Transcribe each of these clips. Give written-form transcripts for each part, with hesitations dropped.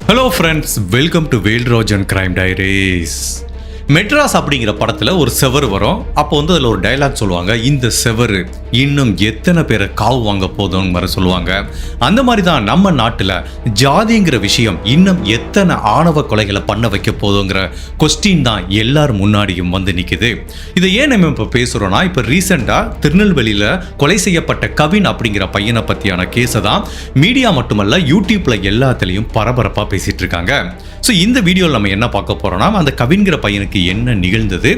Hello friends, welcome to Velraj and crime diaries. Madras அப்படிங்கிற படத்தில் ஒரு செவர் வரும். அப்போ அதில் ஒரு டைலாக் சொல்லுவாங்க, இந்த செவரு இன்னும் எத்தனை பேரை காவு வாங்க போதும்னு மாதிரி சொல்லுவாங்க. அந்த மாதிரி தான் நம்ம நாட்டில் ஜாதிங்கிற விஷயம் இன்னும் எத்தனை ஆணவ கொலைகளை பண்ண வைக்க போதுங்கிற கொஸ்டின் தான் எல்லாரும் முன்னாடியும் வந்து நிற்குது. இதை ஏன் நம்ம இப்போ பேசுகிறோன்னா, இப்போ ரீசெண்டாக திருநெல்வேலியில் கொலை செய்யப்பட்ட கவின் அப்படிங்கிற பையனை பற்றியான கேஸை தான் மீடியா மட்டுமல்ல யூடியூப்பில் எல்லாத்துலேயும் பரபரப்பாக பேசிகிட்டு இருக்காங்க. ஸோ இந்த வீடியோவில் நம்ம என்ன பார்க்க போகிறோம்னா, அந்த கவின்கிற பையனுக்கு என்ன நிகழ்ந்தது,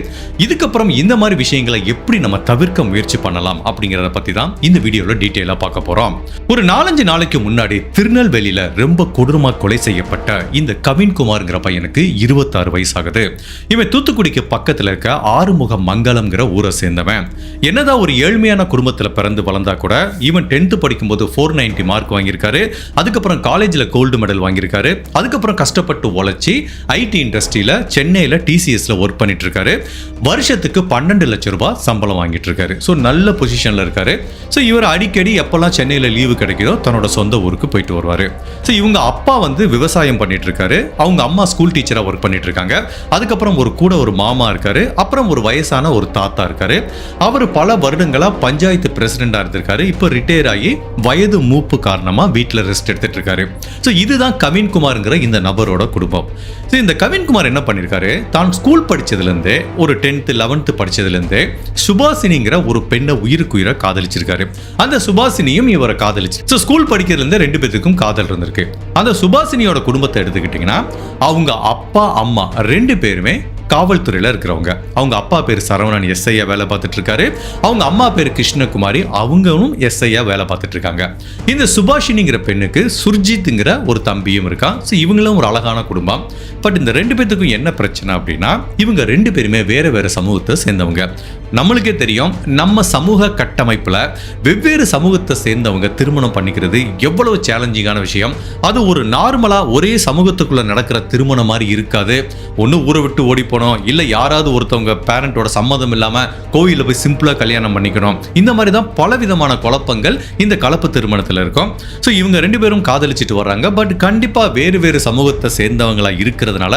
இதுக்கப்புறம் இந்த மாதிரி விஷயங்களை எப்படி நம்ம தவிர்க்க முயற்சி பண்ணலாம் அப்படிங்கிறத பற்றி தான் இந்த வீடியோவில் டீட்டெயிலாக பார்க்க போகிறோம். ஒரு 4-5 நாளைக்கு முன்னாடி திருநெல்வேலியில் ரொம்ப கொடூரமாக கொலை செய்யப்பட்ட இந்த கவின்குமார்ங்கிற பையனுக்கு 26 வயசாகுது. இவன் தூத்துக்குடிக்கு பக்கத்தில் இருக்க ஆறுமுக மங்கலம்ங்கிற ஊரை சேர்ந்தவன். என்னதான் ஒரு ஏழ்மையான குடும்பத்தில் பிறந்து வளர்ந்தா கூட இவன் 10th படிக்கும்போது 490 மார்க் வாங்கியிருக்காரு. அதுக்கப்புறம் காலேஜில் கோல்டு மெடல் வாங்கியிருக்காரு. அதுக்கப்புறம் கஷ்டப்பட்டு உழைச்சி ஐடி இண்டஸ்ட்ரியில் சென்னையில் டிசிஎஸ்ல ஒர்க் பண்ணிட்டு இருக்காரு. வருஷத்துக்கு 12 லட்சம் ரூபாய் சம்பளம் வாங்கிட்டு இருக்காரு. ஸோ நல்ல பொசிஷன்ல இருக்காரு. ஸோ இவர் அடிக்கடி எப்பெல்லாம் சென்னையில் லீவு கிடைக்குதோ தன்னோட சொந்த ஊருக்கு போயிட்டு வருவாரு. ஸோ இவங்க அப்பா விவசாயம் பண்ணிட்டு இருக்காரு. அவங்க அம்மா ஸ்கூல் டீச்சரா ஒர்க் பண்ணிட்டு இருக்காங்க. அதுக்கப்புறம் ஒரு மாமா இருக்காரு. அப்புறம் ஒரு வயசான ஒரு தாத்தா இருக்காரு. அவர் பல வருடங்களா பஞ்சாயத்து பிரசிடென்டா இருந்திருக்காரு. இப்போ ரிட்டையர் ஆகி வயது மூப்பு காரணமா வீட்டில் ரெஸ்ட் எடுத்துட்டு இருக்காரு. ஸோ இதுதான் கவின்குமார்ங்கிற இந்த நபரோட குடும்பம். இந்த கவின்குமார் என்ன பண்ணிருக்காரு, தான் ஸ்கூல் படிச்சதுலேருந்தே ஒரு 10th 11th படிச்சதுலேருந்தே சுபாசினிங்கிற ஒரு பெண்ணை உயிரை காதலிச்சிருக்காரு. அந்த சுபாசினியும் இவரை காதலிச்சு. ஸ்கூல் படிக்கிறதுலேருந்தே 2 பேத்துக்கும் காதல் இருந்திருக்கு. அந்த சுபாசினியோட குடும்பத்தை எடுத்துக்கிட்டீங்கன்னா, அவங்க அப்பா அம்மா 2 பேருமே காவல்துறையில் இருக்கிறவங்க. அவங்க அப்பா பேர் சரவணன், எஸ்ஐயா வேலை பார்த்துட்டு இருக்காரு. அவங்க அம்மா பேர் கிருஷ்ணகுமாரி, அவங்களும் எஸ்ஐயா வேலை பார்த்துட்டு இருக்காங்க. இந்த சுபாஷினிங்கிற பெண்ணுக்கு சுர்ஜித்ங்கிற ஒரு தம்பியும் இருக்கான். ஸோ இவங்களும் ஒரு அழகான குடும்பம். பட் இந்த 2 பேத்துக்கும் என்ன பிரச்சனை அப்படின்னா, இவங்க 2 பேருமே வேற சமூகத்தை சேர்ந்தவங்க. நம்மளுக்கே தெரியும், நம்ம சமூக கட்டமைப்புல வெவ்வேறு சமூகத்தை சேர்ந்தவங்க திருமணம் பண்ணிக்கிறது எவ்வளவு சேலஞ்சிங்கான விஷயம். அது ஒரு நார்மலா ஒரே சமூகத்துக்குள்ள நடக்கிற திருமணம் மாதிரி இருக்காது. ஒன்று ஊரை விட்டு ஓடி போனோம், இல்லை யாராவது ஒருத்தவங்க பேரண்டோட சம்மதம் இல்லாம கோயிலில் போய் சிம்பிளா கல்யாணம் பண்ணிக்கணும். இந்த மாதிரி தான் பல விதமான குழப்பங்கள் இந்த கலப்பு திருமணத்தில் இருக்கும். ஸோ இவங்க 2 பேரும் காதலிச்சிட்டு வர்றாங்க. பட் கண்டிப்பா வேறு சமூகத்தை சேர்ந்தவங்களா இருக்கிறதுனால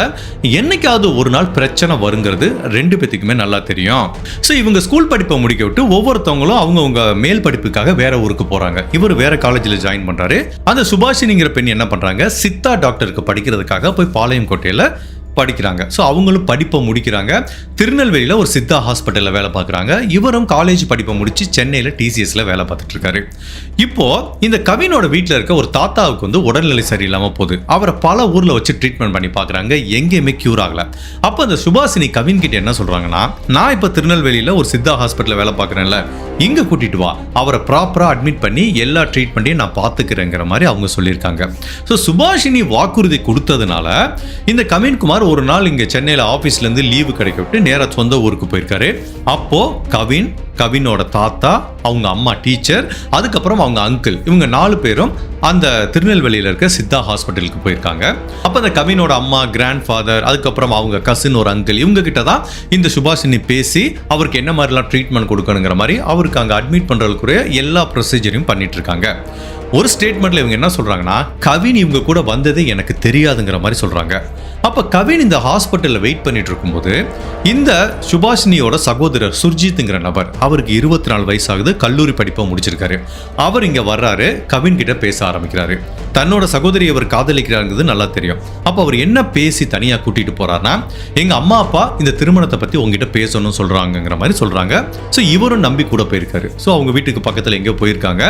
என்னைக்காவது ஒரு நாள் பிரச்சனை வருங்கிறது 2 பேத்துக்குமே நல்லா தெரியும். ஸோ இவங்க ஸ்கூல் படிப்பை முடிக்க விட்டு ஒவ்வொருத்தவங்களும் அவங்கவுங்க மேல் படிப்புக்காக வேற ஊருக்கு போறாங்க. இவர் வேற காலேஜில் ஜாயின் பண்றாரு. அந்த சுபாஷினிங்கிற பெண் என்ன பண்றாங்க, சித்தா டாக்டருக்கு படிக்கிறதுக்காக போய் பாளையம் கோட்டையில படிக்கிறாங்க. ஸோ அவங்களும் படிப்பை முடிக்கிறாங்க. திருநெல்வேலியில் ஒரு சித்தா ஹாஸ்பிட்டலில் வேலை பார்க்குறாங்க. இவரும் காலேஜ் படிப்பை முடிச்சு சென்னையில் டிசிஎஸ்ல வேலை பார்த்துட்டு இருக்காரு. இப்போ இந்த கவினோட வீட்டில் இருக்க ஒரு தாத்தாவுக்கு உடல்நிலை சரியில்லாமல் போகுது. அவரை பல ஊரில் வச்சு ட்ரீட்மெண்ட் பண்ணி பார்க்குறாங்க, எங்கேயுமே கியூர் ஆகலை. அப்போ அந்த சுபாஷினி கவின் கிட்ட என்ன சொல்றாங்கன்னா, நான் இப்போ திருநெல்வேலியில் ஒரு சித்தா ஹாஸ்பிட்டலில் வேலை பார்க்குறேன்ல, இங்கே கூட்டிட்டு வா, அவரை ப்ராப்பராக அட்மிட் பண்ணி எல்லா ட்ரீட்மெண்ட்டையும் நான் பார்த்துக்கிறேங்கிற மாதிரி அவங்க சொல்லியிருக்காங்க. ஸோ சுபாஷினி வாக்குறுதி கொடுத்ததுனால இந்த கவின்குமார் ஒரு நாள் இங்கே சென்னையில் ஆஃபீஸ்லேருந்து லீவு கிடைக்க விட்டு நேராக சொந்த ஊருக்கு போயிருக்காரு. அப்போ கவினோட தாத்தா, அவங்க அம்மா டீச்சர், அதுக்கப்புறம் அவங்க அங்கிள், இவங்க 4 பேரும் அந்த திருநெல்வேலியில் இருக்க சித்தா ஹாஸ்பிட்டலுக்கு போயிருக்காங்க. அப்போ அந்த கவினோட அம்மா, கிராண்ட் ஃபாதர், அதுக்கப்புறம் அவங்க கசின் ஒரு அங்கிள், இவங்க கிட்ட தான் இந்த சுபாஷினி பேசி அவருக்கு என்ன மாதிரிலாம் ட்ரீட்மெண்ட் கொடுக்கணுங்கிற மாதிரி அவருக்கு அங்கே அட்மிட் பண்ணுறதுக்குரிய எல்லா ப்ரொசீஜரையும் பண்ணிட்டு இருக்காங்க. ஒரு ஸ்டேட்மெண்ட்ல இவங்க என்ன சொல்றாங்கன்னா, கவின் இவங்க கூட வந்ததே எனக்கு தெரியாதுங்கிற மாதிரி சொல்றாங்க. அப்ப கவின் இந்த ஹாஸ்பிட்டல்ல வெயிட் பண்ணிட்டு இருக்கும்போது இந்த சுபாஷினியோட சகோதரர் சுர்ஜித்ங்கிற நபர், அவருக்கு 24 வயசாகுது, கல்லூரி படிப்பை முடிச்சிருக்காரு. அவர் இங்க வர்றாரு, கவின் கிட்ட பேச ஆரம்பிக்கிறாரு. தன்னோட சகோதரி அவர் காதலிக்கிறாங்கிறது நல்லா தெரியும். அப்ப அவர் என்ன பேசி தனியா கூட்டிட்டு போறாருன்னா, எங்க அம்மா அப்பா இந்த திருமணத்தை பத்தி உங்ககிட்ட பேசணும்னு சொல்றாங்கிற மாதிரி சொல்றாங்க. ஸோ இவரும் நம்பி கூட போயிருக்காரு. ஸோ அவங்க வீட்டுக்கு பக்கத்துல எங்கேயோ போயிருக்காங்க.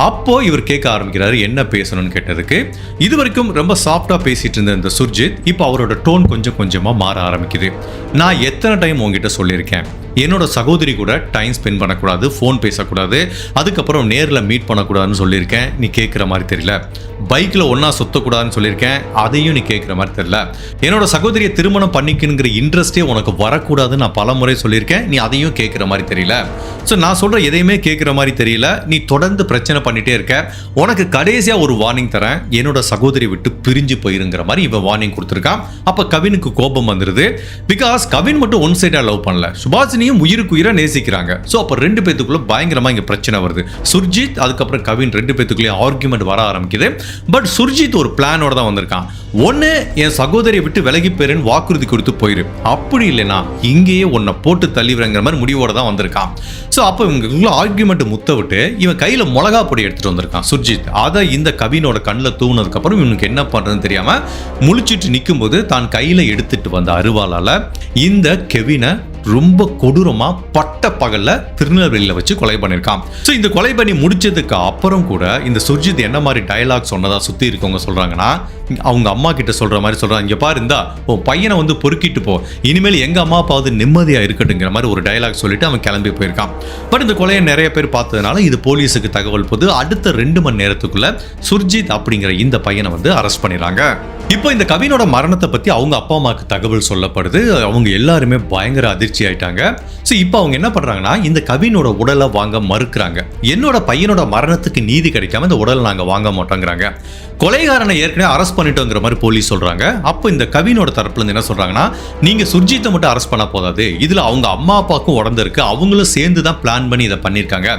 அப்போ இவர் கேட்க ஆரம்பிக்கிறாரு, என்ன பேசணும்னு கேட்டதுக்கு. இது வரைக்கும் ரொம்ப சாஃப்டா பேசிட்டு இருந்த இந்த சுர்ஜித் இப்போ அவரோட டோன் கொஞ்சம் கொஞ்சமா மாற ஆரம்பிக்குது. நான் எத்தனை டைம் உங்ககிட்ட சொல்லியிருக்கேன், என்னோட சகோதரி கூட டைம் ஸ்பெண்ட் பண்ணக்கூடாது, ஃபோன் பேசக்கூடாது, அதுக்கப்புறம் நேரில் மீட் பண்ணக்கூடாதுன்னு சொல்லியிருக்கேன், நீ கேட்குற மாதிரி தெரியல. பைக்கில் ஒன்றா சுற்றக்கூடாதுன்னு சொல்லியிருக்கேன், அதையும் நீ கேட்குற மாதிரி தெரியல. என்னோட சகோதரியை திருமணம் பண்ணிக்கணுங்கிற இன்ட்ரெஸ்டே உனக்கு வரக்கூடாதுன்னு நான் பல முறை சொல்லியிருக்கேன், நீ அதையும் கேட்குற மாதிரி தெரியல. ஸோ நான் சொல்கிற எதையுமே கேட்குற மாதிரி தெரியல, நீ தொடர்ந்து பிரச்சனை பண்ணிகிட்டே இருக்க. உனக்கு கடைசியாக ஒரு வார்னிங் தரேன், என்னோட சகோதரி விட்டு பிரிஞ்சு போயிருங்கிற மாதிரி இவன் வார்னிங் கொடுத்துருக்கான். அப்போ கவினுக்கு கோபம் வந்துடுது. பிகாஸ் கவின் மட்டும் ஒன் சைடாக லவ் பண்ணல, சுபாஷினியும் உயிருக்கு உயிராக நேசிக்கிறாங்க. ஸோ அப்போ 2 பேத்துக்குள்ள பயங்கரமாக இங்கே பிரச்சனை வருது. சுர்ஜித் அதுக்கப்புறம் கவின் 2 பேத்துக்குள்ளேயே ஆர்குமெண்ட் வர ஆரம்பிக்குது. பட் சுர்ஜித் ஒரு பிளானோட தான் வந்திருக்கான். ஒன்று என் சகோதரியை விட்டு விலகி போயிருன்னு வாக்குறுதி கொடுத்து போயிரு, அப்படி இல்லைனா இங்கேயே உன்னை போட்டு தள்ளிவிடுங்கிற மாதிரி முடிவோட தான் வந்திருக்கான். ஸோ அப்போ இவங்களுக்குள்ள ஆர்குமெண்ட் முத்த விட்டு இவன் கையில் மிளகா பொடி எடுத்துட்டு வந்திருக்கான் சுர்ஜித். அதை இந்த கவினோட கண்ணில் தூங்கினதுக்கப்புறம் இவனுக்கு என்ன பண்ணுறதுன்னு தெரியாமல் முழிச்சிட்டு நிற்கும்போது தான் கையில் எடுத்துட்டு வந்த அருவாளால் இந்த கெவினை ரொம்ப கொடூரமா பட்ட பகல்ல திருநெல்வேலியில வச்சு கொலை பண்ணிருக்கான். ஸோ இந்த கொலை பண்ணி முடிச்சதுக்கு அப்புறம் கூட இந்த சுர்ஜித் என்ன மாதிரி டயலாக் சொன்னதா சுத்தி இருக்கவங்க சொல்றாங்கன்னா, அவங்க அம்மா கிட்ட சொல்ற மாதிரி சொல்றாங்க, இங்க பாரு இந்தா உன் பையனை வந்து பொறுக்கிட்டு போ, இனிமேல் எங்க அம்மா அப்பாவது நிம்மதியா இருக்கட்டுங்கிற மாதிரி ஒரு டயலாக் சொல்லிட்டு அவன் கிளம்பி போயிருக்கான். பட் இந்த கொலையை நிறைய பேர் பார்த்ததுனால இது போலீஸுக்கு தகவல் போது அடுத்த 2 மணி நேரத்துக்குள்ள சுர்ஜித் அப்படிங்கிற இந்த பையனை வந்து அரெஸ்ட் பண்ணிடுறாங்க. இப்போ இந்த கவினோட மரணத்தை பத்தி அவங்க அப்பா அம்மாவுக்கு தகவல் சொல்லப்படுது. அவங்க எல்லாருமே பயங்கர அதிர்ச்சி ஆயிட்டாங்க. ஸோ இப்போ அவங்க என்ன பண்றாங்கன்னா, இந்த கவினோட உடலை வாங்க மறுக்கிறாங்க. என்னோட பையனோட மரணத்துக்கு நீதி கிடைக்காம இந்த உடலை நாங்க வாங்க மாட்டோங்கிறாங்க. கொலைகாரனை ஏற்கனவே அரெஸ்ட் பண்ணிட்டோங்கிற மாதிரி போலீஸ் சொல்றாங்க. அப்போ இந்த கவினோட தரப்புல இருந்து என்ன சொல்றாங்கன்னா, நீங்க சுர்ஜித்தை மட்டும் அரெஸ்ட் பண்ண போதாது, இதுல அவங்க அம்மா அப்பாவுக்கும் உடம்பு இருக்கு, அவங்களும் சேர்ந்து தான் பிளான் பண்ணி இதை பண்ணியிருக்காங்க,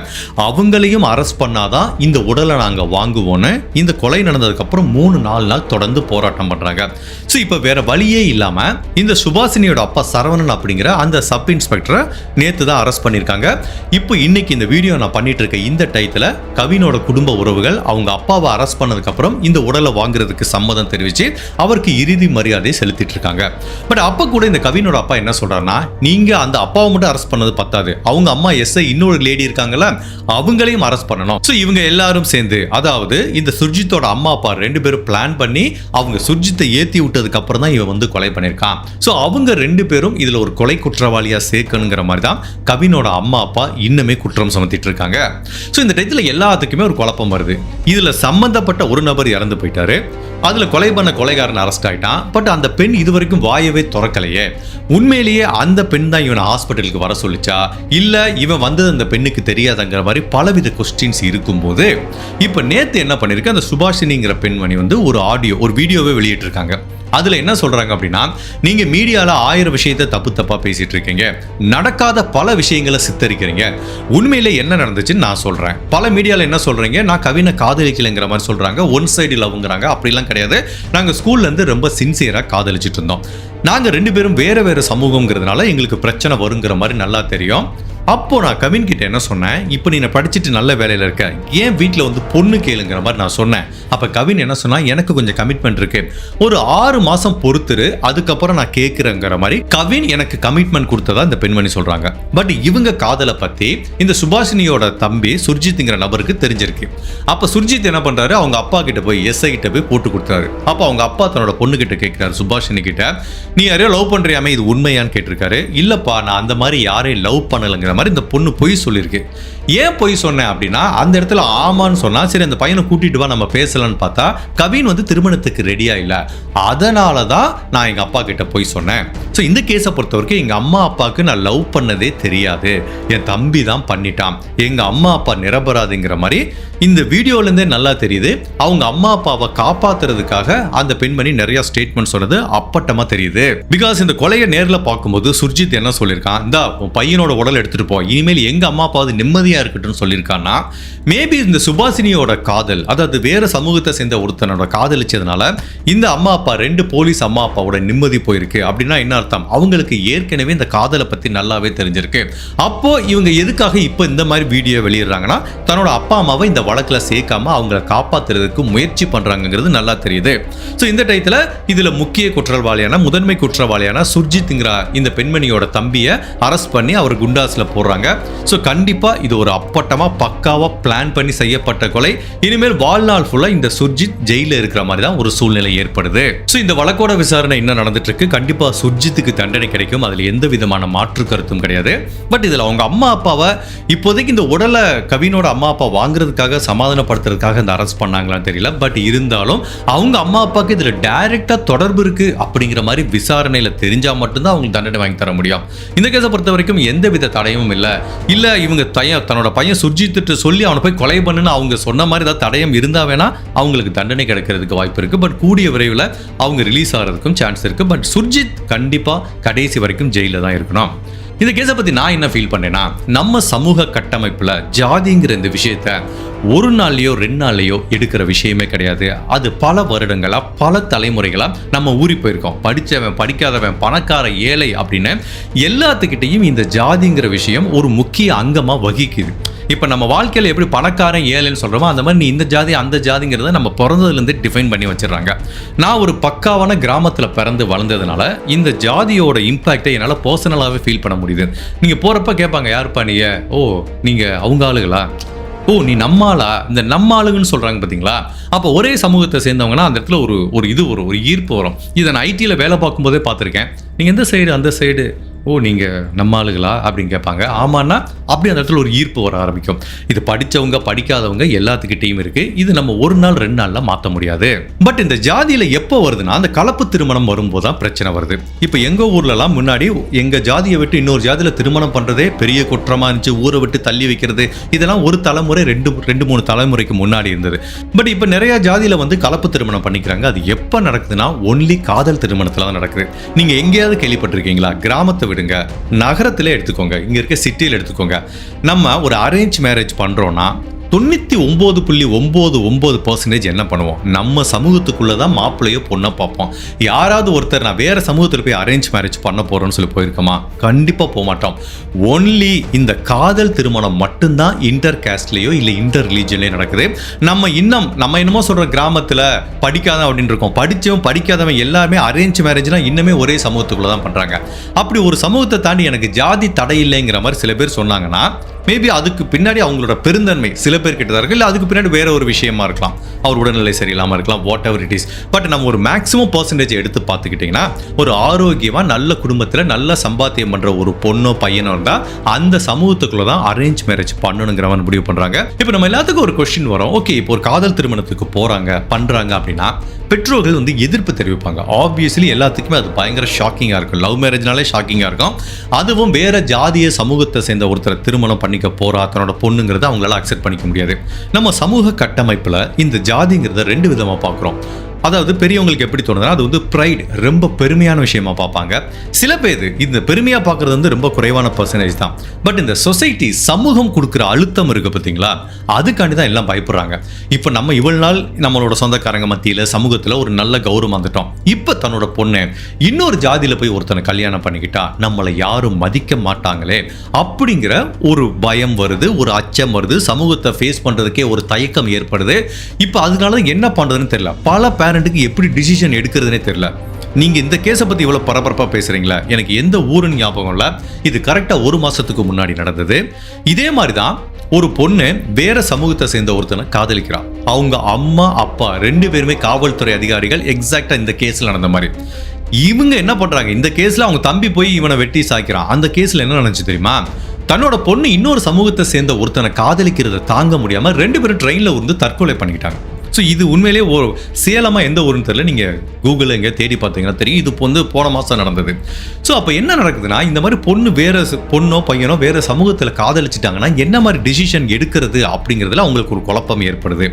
அவங்களையும் அரெஸ்ட் பண்ணாதான் இந்த உடலை நாங்க வாங்குவோன்னு இந்த கொலை நடந்ததுக்கு அப்புறம் 3-4 நாள் தொடர்ந்து போராட்டம் பண்றாங்க. ஸோ இப்போ வேற வழியே இல்லாம இந்த சுபாஷினியோட அப்பா சரவணன் அப்படிங்கிற அந்த சப் இன்ஸ்பெக்டரை நேத்து தான் அரெஸ்ட் பண்ணியிருக்காங்க. இப்போ இன்னைக்கு இந்த வீடியோ நான் பண்ணிட்டு இருக்க இந்த டைத்துல கவினோட குடும்ப உறவுகள் அவங்க அப்பாவை அரெஸ்ட் பண்ணதுக்கு அப்புறம் இந்த உடலை வாங்குறதுக்கு சம்மதம் தெரிவிச்சு அவருக்கு இறுதி மரியாதை செலுத்திட்டு இருக்காங்க. பட் அப்ப கூட இந்த கவினோட அப்பா என்ன சொல்றாருன்னா, நீங்க அந்த அப்பாவை மட்டும் அரெஸ்ட் பண்ணது பத்தாது, அவங்க அம்மா எஸ்ஐ இன்னொரு லேடி இருக்காங்கல்ல அவங்களையும் அரெஸ்ட் பண்ணணும். ஸோ இவங்க எல்லாரும் சேர்ந்து, அதாவது இந்த சுர்ஜித்தோட அம்மா அப்பா 2 பேரும் பிளான் பண்ணி அவங்க சுர்ஜித்தை ஏத்தி விட்டதுக்கு அப்புறம் தான் இவன் வந்து கொலை பண்ணியிருக்கான். ஸோ அவங்க 2 பேரும் இதுல ஒரு கொலை குற்றவாளியா சேர்க்கணுங்கிற மாதிரி தான் கவினோட அம்மா அப்பா இன்னுமே குற்றம் சுமத்திட்டு இருக்காங்க. ஸோ இந்த டயத்தில் எல்லாத்துக்குமே ஒரு குழப்பம் வருது. இதுல சம்பந்தப்பட்ட ஒரு நபர் இறந்து போயிட்டாரு, அதுல கொலை பண்ண கொலைகாரன் அரெஸ்ட் ஆயிட்டான். பட் அந்த பெண் இதுவரைக்கும் வாயவே திறக்கலையே. உண்மையிலேயே அந்த பெண் தான் இவனை ஹாஸ்பிட்டலுக்கு வர சொல்லிச்சா, இல்ல இவன் வந்தது அந்த பெண்ணுக்கு தெரியாதங்கிற மாதிரி பலவித கொஸ்டின்ஸ் இருக்கும்போது இப்ப நேத்து என்ன பண்ணிருக்கு, அந்த சுபாஷினிங்கிற பெண்மணி வந்து ஒரு வீடியோவே வெளியிட்டு இருக்காங்க. அதுல என்ன சொல்றாங்க அப்படின்னா, நீங்க மீடியால 1000 விஷயத்தை தப்பா பேசிட்டு இருக்கீங்க, நடக்காத பல விஷயங்களை சித்தரிக்கிறீங்க, உண்மையில என்ன நடந்துச்சுன்னு நான் சொல்றேன். பல மீடியால என்ன சொல்றீங்க, நான் கவினை காதலிக்கலைங்கிற மாதிரி சொல்றாங்க, ஒன் சைடு லவ்ங்கிறாங்க. அப்படிலாம் கிடையாது, நாங்க ஸ்கூல்ல இருந்து ரொம்ப சின்சியரா காதலிச்சிட்டு இருந்தோம், நாங்க 2 பேரும் வேற சமூகங்கிறதுனால எங்களுக்கு பிரச்சனை வருங்கிற மாதிரி நல்லா தெரியும். அப்போ நான் கவின் கிட்ட என்ன சொன்னேன், இப்போ நீ படிச்சுட்டு நல்ல வேலையில இருக்க, ஏன் வீட்டில் வந்து பொண்ணு கேளுங்கிற மாதிரி நான் சொன்னேன். அப்ப கவின் என்ன சொன்னா, எனக்கு கொஞ்சம் கமிட்மெண்ட் இருக்கு, ஒரு 6 மாசம் பொறுத்துரு, அதுக்கப்புறம் நான் கேட்கிறேங்கிற மாதிரி கவின் எனக்கு கமிட்மெண்ட் கொடுத்ததா இந்த பெண்மணி சொல்றாங்க. பட் இவங்க காதலை பத்தி இந்த சுபாஷினியோட தம்பி சுர்ஜித்ங்கிற நபருக்கு தெரிஞ்சிருக்கு. அப்ப சுர்ஜித் என்ன பண்றாரு, அவங்க அப்பா கிட்ட போய் எஸ்ஐ கிட்ட போய் போட்டு கொடுத்தாரு. அப்ப அவங்க அப்பா தன்னோட பொண்ணு கிட்ட கேட்கிறாரு, சுபாஷினி கிட்ட, நீ யாரையோ லவ் பண்றியாமே, இது உண்மையான்னு கேட்டிருக்காரு. இல்லப்பா, நான் அந்த மாதிரி யாரையும் லவ் பண்ணலைங்கிற மாதிரி இந்த பொண்ணு பொய் சொல்லியிருக்கு. ஏன் பொய் சொன்னேன் அப்படின்னா, அந்த இடத்துல ஆமான்னு சொன்னா சரி அந்த பையனை கூட்டிட்டு வா நம்ம பேசலாம்னு பார்த்தா கவின் வந்து திருமணத்துக்கு ரெடியா இல்ல, அதனால தான் நான் எங்க அப்பா கிட்ட போய் சொன்னேன். ஸோ இந்த கேஸை பொறுத்த வரைக்கும் எங்க அம்மா அப்பாவுக்கு நான் லவ் பண்ணதே தெரியாது, என் தம்பி தான் பண்ணிட்டான், எங்க அம்மா அப்பா நிரபராதிங்கிற மாதிரி இந்த வீடியோல இருந்தே நல்லா தெரியுது. அவங்க அம்மா அப்பாவை காப்பாத்துறதுக்காக அந்த பெண்மணி நிறைய ஸ்டேட்மெண்ட் சொன்னது அப்பட்டமா தெரியுது. பிகாஸ் இந்த கொலையை நேர்ல பார்க்கும்போது சுர்ஜித் என்ன சொல்லியிருக்கான், இந்த பையனோட உடல் எடுத்துட்டு போ, இனிமேல் எங்க அம்மா அப்பாவது நிம்மதியா இருக்கட்டும் சொல்லியிருக்கான்னா, மேபி இந்த சுபாஷினியோட காதல், அதாவது வேற சமூகத்தை சேர்ந்த ஒருத்தனோட காதலிச்சதுனால இந்த அம்மா அப்பா 2 போலீஸ் அம்மா அப்பாவோட நிம்மதி போயிருக்கு. அப்படின்னா என்ன அர்த்தம், அவங்களுக்கு ஏற்கனவே இந்த காதலை பத்தி நல்லாவே தெரிஞ்சிருக்கு. அப்போ இவங்க எதுக்காக இப்போ இந்த மாதிரி வீடியோ வெளியிடுறாங்கன்னா, தன்னோட அப்பா அம்மாவை இந்த வழக்குல சேர்க்காம அவங்களை காப்பாத்துறதுக்கு முயற்சி பண்றாங்கிறது நல்லா தெரியுது. ஸோ இந்த டயத்துல இதுல முக்கிய குற்றவாளியான முதன்மை குற்றவாளியான சுர்ஜித்ங்கிற இந்த பெண்மணியோட தம்பியை அரெஸ்ட் பண்ணி அவர் குண்டாஸ்ல போடுறாங்க. ஸோ கண்டிப்பா இது ஒரு அப்பட்டமா பக்காவா பிளான் பண்ணி செய்யப்பட்ட கொலை. இனிமேல் வாழ்நாள் ஃபுல்லா இந்த சுர்ஜித் ஜெயில இருக்கிற மாதிரி தான் ஒரு சூழ்நிலை ஏற்படுது. ஸோ இந்த வழக்கோட விசாரணை என்ன நடந்துட்டு இருக்கு, கண்டிப்பா சுர்ஜித்துக்கு தண்டனை கிடைக்கும், அதுல எந்த விதமான மாற்று கருத்தும் கிடையாது. பட் இதுல அவங்க அம்மா அப்பாவை இப்போதைக்கு இந்த உடலை கவினோட அம்மா அப்பா வாங்குறதுக்காக சமாதானப்படுத்துறதுக்காக இந்த அரெஸ்ட் பண்ணாங்களான்னு தெரியல. பட் இருந்தாலும் அவங்க அம்மா அப்பாவுக்கு இதுல டைரக்டா தொடர்பு இருக்கு அப்படிங்கிற மாதிரி விசாரணையில தெரிஞ்சா மட்டும்தான் அவங்களுக்கு தண்டனை வாங்கி தர முடியும். இந்த கேஸை பொறுத்த வரைக்கும் எந்த வித தடயமும் இல்ல இவங்க தன்னோட பையன் சுர்ஜித்து சொல்லி அவனை போய் கொலை பண்ணுன்னு அவங்க சொன்ன மாதிரி ஏதாவது தடயம் இருந்தா வேணா அவங்களுக்கு தண்டனை கிடைக்கிறதுக்கு வாய்ப்பு இருக்கு. பட் கூடிய விரைவில் அவங்க ரிலீஸ் ஆகிறதுக்கும் சான்ஸ் இருக்கு. பட் சுர்ஜித் கண்டிப்பா கடைசி வரைக்கும் ஜெயில தான் இருக்கணும். இந்த கேஸை பற்றி நான் என்ன ஃபீல் பண்ணேன்னா, நம்ம சமூக கட்டமைப்பில் ஜாதிங்கிற இந்த விஷயத்த ஒரு நாள்லையோ 2 நாள்லையோ எடுக்கிற விஷயமே கிடையாது. அது பல வருடங்களாக பல தலைமுறைகளாக நம்ம ஊறி போயிருக்கோம். படித்தவன் படிக்காதவன் பணக்கார ஏழை அப்படின்னு எல்லாத்துக்கிட்டையும் இந்த ஜாதிங்கிற விஷயம் ஒரு முக்கிய அங்கமாக வகிக்குது. இப்போ நம்ம வாழ்க்கையில் எப்படி பணக்காரன் ஏழைன்னு சொல்கிறோமோ அந்த மாதிரி நீ இந்த ஜாதி அந்த ஜாதிங்கிறத நம்ம பிறந்ததுலேருந்து டிஃபைன் பண்ணி வச்சிடறாங்க. நான் ஒரு பக்காவான கிராமத்தில் பிறந்து வளர்ந்ததுனால இந்த ஜாதியோட இம்பாக்டை என்னால் பர்சனலாகவே ஃபீல் பண்ண முடியுது. நீங்கள் போகிறப்ப கேட்பாங்க, யாருப்பா நீ? ஓ நீங்கள் அவங்க ஆளுகளா? ஓ நீ நம்மாளா? இந்த நம்ம ஆளுங்கன்னு சொல்கிறாங்க பார்த்தீங்களா? அப்போ ஒரே சமூகத்தை சேர்ந்தவங்கன்னா அந்த இடத்துல ஒரு ஈர்ப்பு வரும். இதை நான் ஐடியில் வேலை பார்க்கும்போதே பார்த்துருக்கேன். நீங்கள் எந்த சைடு? அந்த சைடு. ஓ நீங்கள் நம்ம ஆளுகளா அப்படின்னு கேட்பாங்க. ஆமான்னா அப்படி அந்த இடத்துல ஒரு ஈர்ப்பு வர ஆரம்பிக்கும். இது படித்தவங்க படிக்காதவங்க எல்லாத்துக்கிட்டையும் இருக்குது. இது நம்ம 1 நாள் 2 நாளில் மாற்ற முடியாது. பட் இந்த ஜாதியில் எப்போ வருதுன்னா, அந்த கலப்பு திருமணம் வரும்போது தான் பிரச்சனை வருது. இப்போ எங்கள் ஊர்லலாம் முன்னாடி எங்கள் ஜாதியை விட்டு இன்னொரு ஜாதியில் திருமணம் பண்ணுறதே பெரிய குற்றமாக இருந்துச்சு. ஊரை விட்டு தள்ளி வைக்கிறது, இதெல்லாம் ஒரு தலைமுறை 2-3 தலைமுறைக்கு முன்னாடி இருந்தது. பட் இப்போ நிறைய ஜாதியில் வந்து கலப்பு திருமணம் பண்ணிக்கிறாங்க. அது எப்போ நடக்குதுன்னா ஒன்லி காதல் திருமணத்தில் தான் நடக்குது. நீங்கள் எங்கேயாவது கேள்விப்பட்டிருக்கீங்களா? கிராமத்தை விடுங்க, நகரத்திலே எடுத்துக்கோங்க, இங்க இருக்க சிட்டியில் எடுத்துக்கோங்க. நம்ம ஒரு அரேஞ்ச் மேரேஜ் பண்றோம்னா 99.99% என்ன பண்ணுவோம்? நம்ம சமூகத்துக்குள்ள தான் மாப்பிள்ளையோ பொண்ணை பார்ப்போம். யாராவது ஒருத்தர் நான் வேற சமூகத்தில் போய் அரேஞ்ச் மேரேஜ் பண்ண போறோம்னு சொல்லி போயிருக்கோமா? கண்டிப்பா போக மாட்டோம். ஒன்லி இந்த காதல் திருமணம் மட்டும்தான் இன்டர் காஸ்ட்லயோ இல்லை இன்டர் ரிலீஜன்லயோ நடக்குது. நம்ம என்னமோ சொல்ற கிராமத்துல படிக்காதவன் அப்படின்னு இருக்கோம். படிச்சவன் படிக்காதவன் எல்லாருமே அரேஞ்ச் மேரேஜ்னா இன்னுமே ஒரே சமூகத்துக்குள்ள தான் பண்றாங்க. அப்படி ஒரு சமூகத்தை தாண்டி எனக்கு ஜாதி தடை இல்லைங்கிற மாதிரி சில பேர் சொன்னாங்கன்னா, மேபி அதுக்கு பின்னாடி அவங்களோட பெருந்தன்மை சில பேர் கிட்ட தான் இருக்கு. இல்லை அதுக்கு பின்னாடி வேற ஒரு விஷயமா இருக்கலாம். அவர் உடல்நிலை சரியில்லாமல் இருக்கலாம், what ever it is. But நம்ம ஒரு மேக்ஸிமம் பர்சன்டேஜ் எடுத்து பார்த்துக்கிட்டிங்கன்னா, ஒரு ஆரோக்கியமாக நல்ல குடும்பத்தில் நல்ல சம்பாத்தியம் பண்ணுற ஒரு பொண்ணோ பையனோ இருந்தால் அந்த சமூகத்துக்குள்ள தான் அரேஞ்ச் மேரேஜ் பண்ணணுங்கிறவன் முடிவு பண்ணுறாங்க. இப்போ நம்ம எல்லாத்துக்கும் ஒரு கொஸ்டின் வரும். ஓகே, இப்போ ஒரு காதல் திருமணத்துக்கு பண்ணுறாங்க அப்படின்னா பெற்றோர்கள் வந்து எதிர்ப்பு தெரிவிப்பாங்க. ஆப்வியஸ்லி எல்லாத்துக்குமே அது பயங்கர ஷாக்கிங்காக இருக்கும். லவ் மேரேஜ்னாலே ஷாக்கிங்காக இருக்கும். அதுவும் வேற ஜாதிய சமூகத்தை சேர்ந்த ஒருத்தரை திருமணம் பண்ணிக்க போறா தன்னோட பொண்ணுங்கிறத அவங்களால அக்செப்ட் பண்ணிக்க முடியாது. நம்ம சமூக கட்டமைப்பில் இந்த ஜாதிங்கிறத 2 விதமாக பார்க்குறோம். அதாவது பெரியவங்களுக்கு எப்படி தோணுதுன்னா, அது வந்து ப்ரைட், ரொம்ப பெருமையான விஷயமா பார்ப்பாங்க. சில பேர் இந்த பெருமையாக பார்க்குறது வந்து ரொம்ப குறைவான பர்சன்டேஜ் தான். பட் இந்த சொசைட்டி சமூகம் கொடுக்குற அழுத்தம் இருக்கு பார்த்தீங்களா, அதுக்காண்டி தான் எல்லாம் பயப்படுறாங்க. இப்போ நம்ம இவ்வளவு நாள் நம்மளோட சொந்தக்காரங்க மத்தியில் சமூகத்தில் ஒரு நல்ல கௌரவம் வந்துட்டோம். இப்போ தன்னோட பொண்ணு இன்னொரு ஜாதியில் போய் ஒருத்தனை கல்யாணம் பண்ணிக்கிட்டா நம்மளை யாரும் மதிக்க மாட்டாங்களே அப்படிங்கிற ஒரு பயம் வருது, ஒரு அச்சம் வருது. சமூகத்தை ஃபேஸ் பண்ணுறதுக்கே ஒரு தயக்கம் ஏற்படுது. இப்போ அதனால என்ன பண்ணுறதுன்னு தெரியல. பல பேரண்ட்டுக்கு எப்படி டிசிஷன் எடுக்கிறதுனே தெரியல. நீங்க இந்த கேஸை பத்தி இவ்வளவு பரபரப்பா பேசுறீங்களா? எனக்கு எந்த ஊருன்னு ஞாபகம் இல்ல. இது கரெக்டா 1 மாசத்துக்கு முன்னாடி நடந்தது. இதே மாதிரிதான் ஒரு பொண்ணு வேற சமூகத்தை சேர்ந்த ஒருத்தனை காதலிக்கிறான். அவங்க அம்மா அப்பா 2 பேருமே காவல்துறை அதிகாரிகள். எக்ஸாக்டா இந்த கேஸ்ல நடந்த மாதிரி. இவங்க என்ன பண்றாங்க, இந்த கேஸ்ல அவங்க தம்பி போய் இவனை வெட்டி சாய்க்கிறான். அந்த கேஸ்ல என்ன நடந்துச்சு தெரியுமா? தன்னோட பொண்ணு இன்னொரு சமூகத்தை சேர்ந்த ஒருத்தனை காதலிக்கிறத தாங்க முடியாம 2 பேரும் ட்ரெயின்ல வந்து தற்கொலை பண்ணிக்கிட்டாங்க. ஸோ இது உண்மையிலேயே ஒரு சேலமாக எந்த ஊருன்னு தெரியல. நீங்கள் கூகுளில் எங்கே தேடி பார்த்தீங்கன்னா தெரியும். இது வந்து போன மாதம் நடந்தது. ஸோ அப்போ என்ன நடக்குதுன்னா, இந்த மாதிரி பொண்ணோ பையனோ வேறு சமூகத்தில் காதலிச்சிட்டாங்கன்னா என்ன மாதிரி டிசிஷன் எடுக்கிறது அப்படிங்கிறதுல அவங்களுக்கு ஒரு குழப்பம் ஏற்படுது.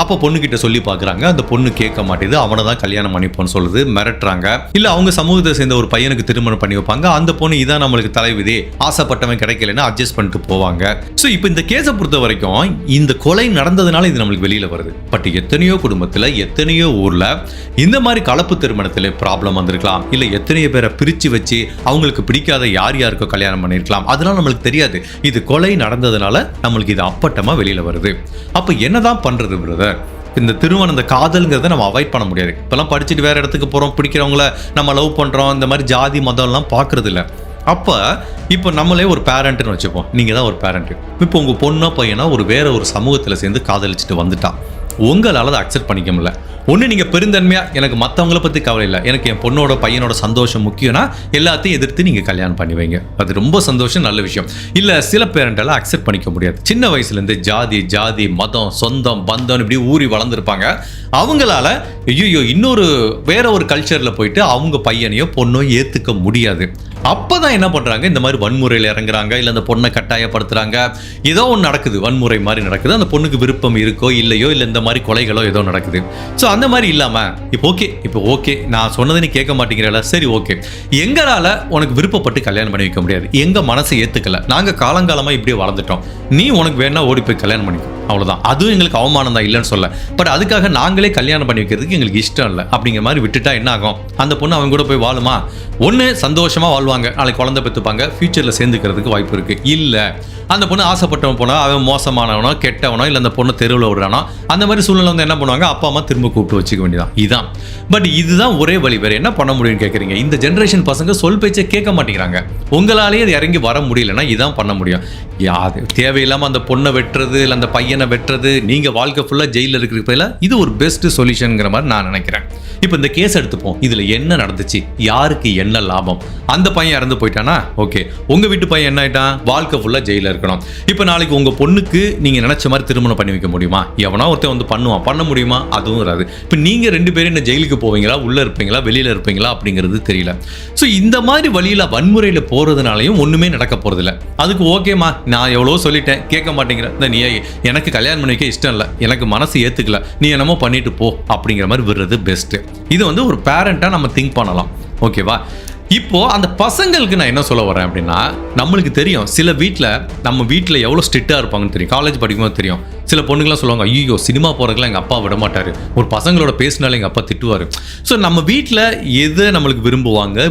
அப்போ பொண்ணுக்கிட்ட சொல்லி பார்க்குறாங்க. அந்த பொண்ணு கேட்க மாட்டேது. அவனை தான் கல்யாணம் பண்ணிப்போன்னு சொல்லுது, மிரட்டுறாங்க. இல்லை அவங்க சமூகத்தை சேர்ந்த ஒரு பையனுக்கு திருமணம் பண்ணி வைப்பாங்க. அந்த பொண்ணு இதான் நம்மளுக்கு தலைவிதி, ஆசைப்பட்டவன் கிடைக்கலன்னா அட்ஜஸ்ட் பண்ணிட்டு போவாங்க. ஸோ இப்போ இந்த கேஸை பொறுத்த வரைக்கும் இந்த கொலை நடந்ததுனால இது நம்மளுக்கு வெளியில் வருது. பட் எத்தனையோ குடும்பத்தில் எத்தனையோ ஊரில் இந்த மாதிரி கலப்பு திருமணத்தில் ப்ராப்ளம் வந்திருக்கலாம். இல்லை எத்தனையோ பேரை பிரித்து வச்சு அவங்களுக்கு பிடிக்காத யாருக்கோ கல்யாணம் பண்ணியிருக்கலாம். அதெல்லாம் நம்மளுக்கு தெரியாது. இது கொலை நடந்ததுனால நம்மளுக்கு இது அப்பட்டமாக வெளியில் வருது. அப்போ என்னதான் பண்ணுறது பிரதர்? இந்த திருமணம், இந்த காதல்ங்கிறத நம்ம அவாய்ட் பண்ண முடியாது. இப்போல்லாம் படிச்சுட்டு வேறு இடத்துக்கு போகிறோம், பிடிக்கிறவங்கள நம்ம லவ் பண்ணுறோம், இந்த மாதிரி ஜாதி மதம்லாம் பார்க்குறது இல்லை. அப்போ இப்போ நம்மளே ஒரு பேரண்ட்டுன்னு வச்சுப்போம். நீங்கள் தான் ஒரு பேரண்ட்டு. இப்போ உங்கள் பொண்ணோ பையனோ வேற ஒரு சமூகத்தில் சேர்ந்து காதலிச்சுட்டு வந்துட்டா உங்களால் அதை அக்செப்ட் பண்ணிக்க முடியல. ஒன்று நீங்கள் பெருந்தன்மையாக எனக்கு மற்றவங்கள பற்றி கவலை இல்லை, எனக்கு என் பொண்ணோட பையனோட சந்தோஷம் முக்கியம்னா எல்லாத்தையும் எதிர்த்து நீங்கள் கல்யாணம் பண்ணி வைங்க. அது ரொம்ப சந்தோஷம், நல்ல விஷயம். இல்லை சில பேரண்டால் அக்செப்ட் பண்ணிக்க முடியாது. சின்ன வயசுலேருந்து ஜாதி மதம் சொந்தம் பந்தம் இப்படி ஊறி வளர்ந்துருப்பாங்க. அவங்களால ஐயோ இன்னொரு வேற ஒரு கல்ச்சரில் போயிட்டு அவங்க பையனையோ பொண்ணோ ஏற்றுக்க முடியாது. அப்பதான் என்ன பண்றாங்க, இந்த மாதிரி வன்முறையில் இறங்குறாங்க, இல்லை அந்த பொண்ணை கட்டாயப்படுத்துறாங்க, ஏதோ ஒன்று நடக்குது, வன்முறை மாதிரி நடக்குது, அந்த பொண்ணுக்கு விருப்பம் இருக்கோ இல்லையோ, இல்லை இந்த மாதிரி கொலைகளோ ஏதோ நடக்குது. ஸோ அந்த மாதிரி இல்லாம இப்போ ஓகே நான் சொன்னதை நீ கேட்க மாட்டேங்கிறல, சரி ஓகே, எங்களால உனக்கு விருப்பப்பட்டு கல்யாணம் பண்ணி வைக்க முடியாது, எங்க மனசை ஏத்துக்கல, நாங்க காலங்காலமா இப்படியே வளர்ந்துட்டோம், நீ உனக்கு வேணா ஓடி போய் கல்யாணம் பண்ணிக்கோ, அவ்வளவுதான். அதுவும் எங்களுக்கு அவமானம் தான், இல்லைன்னு சொல்ல, பட் அதுக்காக நாங்களே கல்யாணம் பண்ணி வைக்கிறதுக்கு எங்களுக்கு இஷ்டம் இல்லை அப்படிங்கிற மாதிரி விட்டுட்டா என்ன ஆகும், அந்த பொண்ணு அவங்க கூட போய் வாழுமா? ஒன்று சந்தோஷமா வாழ்வாங்க, நாளைக்கு குழந்தை பெற்றுப்பாங்க, ஃபியூச்சர்ல சேர்ந்துக்கிறதுக்கு வாய்ப்பு இருக்கு. இல்லை அந்த பொண்ணு ஆசைப்பட்டவன் போனா அவன் மோசமானவனோ கெட்டவனோ, இல்லை அந்த பொண்ணு தெருவில் விடுறானோ, அந்த மாதிரி சூழ்நிலை வந்து என்ன பண்ணுவாங்க, அப்பா அம்மா திரும்ப கூப்பிட்டு வச்சுக்க வேண்டியதான். இதுதான். பட் இதுதான் ஒரே வழி, வேற என்ன பண்ண முடியும்னு கேட்குறீங்க. இந்த ஜென்ரேஷன் பசங்க சொல் பேச்சை கேட்க மாட்டேங்கிறாங்க. உங்களாலேயே அது இறங்கி வர முடியலன்னா இதான் பண்ண முடியும். யாது தேவையில்லாமல் அந்த பொண்ணை வெட்டுறது, இல்லை அந்த பையனை வெட்டுறது, நீங்கள் வாழ்க்கை ஃபுல்லாக ஜெயிலில் இருக்கிற இது ஒரு பெஸ்ட் சொல்யூஷனுங்கிற மாதிரி நான் நினைக்கிறேன். இப்போ இந்த கேஸ் எடுத்துப்போம், இதில் என்ன நடந்துச்சு, யாருக்கு என்ன லாபம்? அந்த பையன் இறந்து போயிட்டானா, ஓகே, உங்கள் வீட்டு பையன் என்ன ஆயிட்டான், வாழ்க்கை ஃபுல்லாக ஜெயிலில் இருக்கணும். இப்போ நாளைக்கு உங்கள் பொண்ணுக்கு நீங்கள் நினச்ச மாதிரி திருமணம் பண்ணி வைக்க முடியுமா? எவனா ஒருத்தன் வந்து பண்ண முடியுமா? அதுவும் வராது. இப்போ நீங்கள் 2 பேரும் என்ன ஜெயிலுக்கு போவீங்களா, உள்ளே இருப்பீங்களா, வெளியில் இருப்பீங்களா அப்படிங்கிறது தெரியல. ஸோ இந்த மாதிரி வழியில் வன்முறையில் போகிறதுனாலையும் ஒன்றுமே நடக்க போகிறதில்ல. அதுக்கு ஓகேம்மா, நான் எவ்வளோ சொல்லிட்டேன், கேட்க மாட்டேங்கிற, நீ எனக்கு கல்யாணம் பண்ணிக்க இஷ்டம் இல்லை, எனக்கு மனசு ஏற்றுக்கல, நீ என்னமோ பண்ணிட்டு போ அப்படிங்கிற மாதிரி விடுறது பெஸ்ட்டு. இது வந்து ஒரு பேரண்ட்டாக நம்ம திங்க் பண்ணலாம். ஓகேவா? இப்போ அந்த பசங்களுக்கு நான் என்ன சொல்ல வரேன் அப்படின்னா, நம்மளுக்கு தெரியும் சில நம்ம வீட்டில் எவ்வளோ ஸ்ட்ரிக்டாக இருப்பாங்கன்னு தெரியும். காலேஜ் படிக்கும்போது தெரியும். சில பொண்ணுங்களாம் சொல்லுவாங்க, ஐயோ சினிமா போகிறதுக்குலாம் எங்கள் அப்பா விட மாட்டார், ஒரு பசங்களோட பேசினாலும் எங்கள் அப்பா திட்டுவார். ஸோ நம்ம வீட்டில் எதை நம்மளுக்கு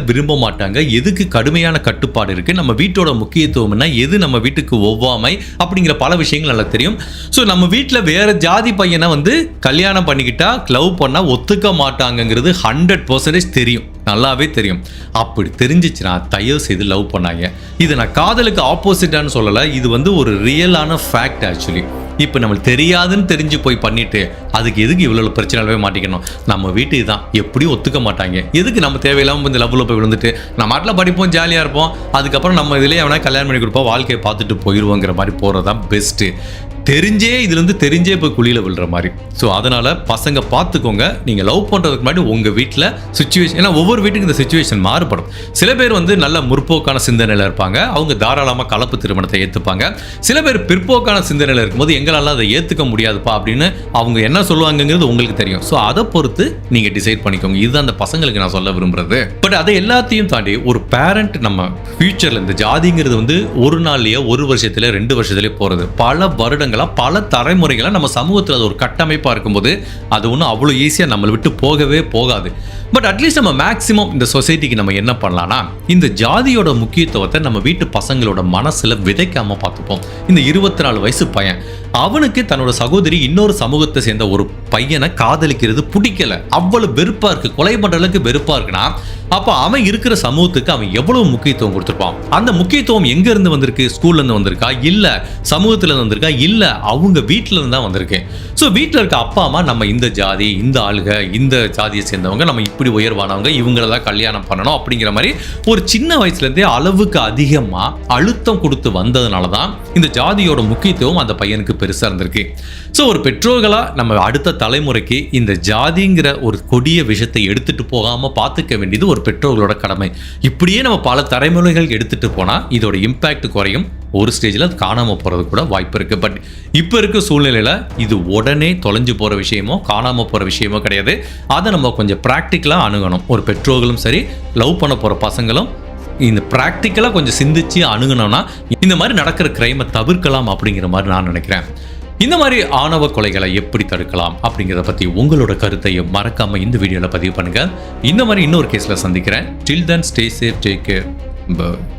விரும்ப மாட்டாங்க, எதுக்கு கடுமையான கட்டுப்பாடு இருக்குது, நம்ம வீட்டோட முக்கியத்துவம்னா எது, நம்ம வீட்டுக்கு ஒவ்வாமை அப்படிங்கிற பல விஷயங்கள் நல்லா தெரியும். ஸோ நம்ம வீட்டில் வேறு ஜாதி பையனை வந்து கல்யாணம் பண்ணிக்கிட்டா லவ் பண்ணால் ஒத்துக்க மாட்டாங்கங்கிறது 100% தெரியும், நல்லாவே தெரியும். அப்படி தெரிஞ்சிச்சுன்னா தயவு செய்து லவ் பண்ணாங்க. இது நான் காதலுக்கு ஆப்போசிட்டான்னு சொல்லலை, இது வந்து ஒரு ரியலான ஃபேக்ட். ஆக்சுவலி இப்போ நம்மளுக்கு தெரியாதுன்னு தெரிஞ்சு போய் பண்ணிட்டு அதுக்கு எதுக்கு இவ்வளோ பிரச்சனையாகவே மாட்டிக்கணும்? நம்ம வீட்டு தான் எப்படியும் ஒத்துக்க மாட்டாங்க, எதுக்கு நம்ம தேவையில்லாமல் இந்த லவ்வில் போய் விழுந்துட்டு நம்ம மாட்டில் படிப்போம், ஜாலியாக இருப்போம், அதுக்கப்புறம் நம்ம இதிலே எவனா கல்யாணம் பண்ணி கொடுப்போம், வாழ்க்கையை பார்த்துட்டு போயிடுவோங்கிற மாதிரி போகிறது தான் பெஸ்ட்டு. தெரிஞ்சே போய் குழியில் விழுற மாதிரி. ஸோ அதனால் பசங்க பார்த்துக்கோங்க, நீங்கள் லவ் பண்ணுறதுக்கு முன்னாடி உங்கள் வீட்டில் சுச்சுவேஷன், ஏன்னா ஒவ்வொரு வீட்டுக்கு இந்த சுச்சுவேஷன் மாறுபடும். சில பேர் வந்து நல்ல முற்போக்கான சிந்தனையில் இருப்பாங்க, அவங்க தாராளமாக கலப்பு திருமணத்தை ஏற்றுப்பாங்க. சில பேர் பிற்போக்கான சிந்தனையில் இருக்கும்போது எங்களால் அதை ஏற்றுக்க முடியாதுப்பா அப்படின்னு அவங்க என்ன சொல்லுவாங்கங்கிறது உங்களுக்கு தெரியும். ஸோ அதை பொறுத்து நீங்கள் டிசைட் பண்ணிக்கோங்க. இதுதான் அந்த பசங்களுக்கு நான் சொல்ல விரும்புகிறது. பட் அதை எல்லாத்தையும் தாண்டி ஒரு பேரண்ட் நம்ம ஃபியூச்சரில் இந்த ஜாதிங்கிறது வந்து ஒரு நாள்லேயே, ஒரு வருஷத்துல, 2 வருஷத்துலேயே போகிறது, பல வருடங்கள், பல தலைமுறைகளை நம்ம சமூகத்தில் அது ஒரு கட்டமைப்பாக இருக்கும்போது அது ஒன்றும் அவ்வளோ ஈஸியாக நம்மளை விட்டு போகவே போகாது. பட் அட்லீஸ்ட் நம்ம மேக்ஸிமம் இந்த சொசைட்டிக்கு நம்ம என்ன பண்ணலாம்னா, இந்த ஜாதியோட முக்கியத்துவத்தை நம்ம வீட்டு பசங்களோட மனசில் விதைக்காமல் பார்த்துப்போம். இந்த 24 வயசு பையன், அவனுக்கு தன்னோட சகோதரி இன்னொரு சமூகத்தை சேர்ந்த ஒரு பையனை காதலிக்கிறது பிடிக்கல, அவ்வளவு வெறுப்பா இருக்கு, கொலை பண்ற அளவுக்கு வெறுப்பா இருக்குன்னா, அப்ப அவன் இருக்கிற சமூகத்துக்கு அவன் எவ்வளவு முக்கியத்துவம் கொடுத்திருப்பான்? அந்த முக்கியத்துவம் எங்க இருந்து வந்திருக்கு? ஸ்கூல்ல இருந்து வந்திருக்கா, இல்ல சமூகத்துல இருந்து வந்திருக்கா, இல்ல அவங்க வீட்டுல இருந்து தான் வந்திருக்கு. ஸோ வீட்டில் இருக்க அப்பா அம்மா நம்ம இந்த ஜாதி, இந்த ஆளுக, இந்த ஜாதியை சேர்ந்தவங்க, நம்ம இப்படி உயர்வானவங்க, இவங்களதான் கல்யாணம் பண்ணணும் அப்படிங்கிற மாதிரி ஒரு சின்ன வயசுல இருந்தே அளவுக்கு அதிகமா அழுத்தம் கொடுத்து வந்ததுனால தான் இந்த ஜாதியோட முக்கியத்துவம் அந்த பையனுக்கு பெருசா இருந்திருக்கு. ஸோ ஒரு பெற்றோர்களா நம்ம அடுத்த தலைமுறைக்கு இந்த ஜாதிங்கிற ஒரு கொடிய விஷயத்தை எடுத்துட்டு போகாம பார்த்துக்க வேண்டியது ஒரு பெற்றோர்களோட கடமை. இப்படியே நம்ம பல தலைமுறைகள் எடுத்துட்டு போனா இதோட இம்பாக்ட் குறையும், ஒரு ஸ்டேஜில் அது காணாமல் போகிறது கூட வாய்ப்பு இருக்குது. பட் இப்போ இருக்க சூழ்நிலையில் இது உடனே தொலைஞ்சு போகிற விஷயமோ காணாமல் போகிற விஷயமோ கிடையாது. அதை நம்ம கொஞ்சம் ப்ராக்டிக்கலாக அணுகணும். ஒரு பெற்றோர்களும் சரி, லவ் பண்ண போகிற பசங்களும் இந்த ப்ராக்டிக்கலாக கொஞ்சம் சிந்திச்சு அணுகணும்னா இந்த மாதிரி நடக்கிற கிரைமை தவிர்க்கலாம் அப்படிங்கிற மாதிரி நான் நினைக்கிறேன். இந்த மாதிரி ஆணவ கொலைகளை எப்படி தடுக்கலாம் அப்படிங்கிறத பற்றி உங்களோட கருத்தையும் மறக்காமல் இந்த வீடியோவில் பதிவு பண்ணுங்கள். இந்த மாதிரி இன்னொரு கேஸில் சந்திக்கிறேன். Till then, stay safe, take care. Bye.